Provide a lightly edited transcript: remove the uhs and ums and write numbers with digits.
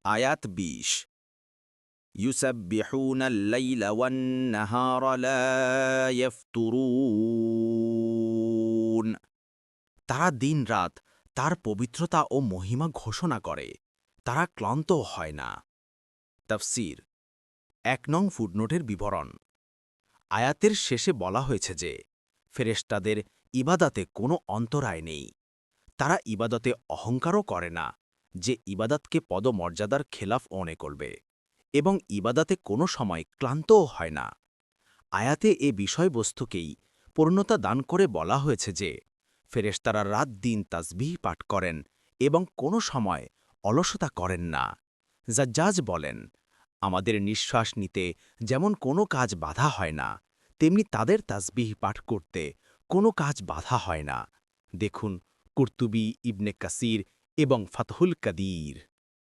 আয়াত ২০ ইউসাব্বিহুনাল লাইলা ওয়ান নাহারা লা ইয়াফতুরুন। তারা দিন-রাত তার পবিত্রতা ও মহিমা ঘোষণা করে, তারা ক্লান্তও হয় না। তাফসীর ১ নং ফুটনোটের বিবরণ। আয়াতের শেষে বলা হয়েছে যে ফেরেশতাদের ইবাদাতে কোনো অন্তরায় নেই। তারা ইবাদতে অহংকারও করে না যে ইবাদাতকে পদমর্যাদার খেলাফ মনে করবে, এবং ইবাদাতে কোনো সময় ক্লান্তও হয় না। আয়াতে এ বিষয়বস্তুকেই পূর্ণতা দান করে বলা হয়েছে যে ফেরেশতারা রাত-দিন তাসবিহ পাঠ করেন এবং কোনো সময় অলসতা করেন না। জাজ্জাজ বলেন, আমাদের নিঃশ্বাস নিতে যেমন কোনো কাজ বাধা হয় না, তেমনি তাদের তাসবিহ পাঠ করতে কোনো কাজ বাধা হয় না। দেখুন কুরতুবী, ইবনে কাসির এবং ফাতহুল কাদির।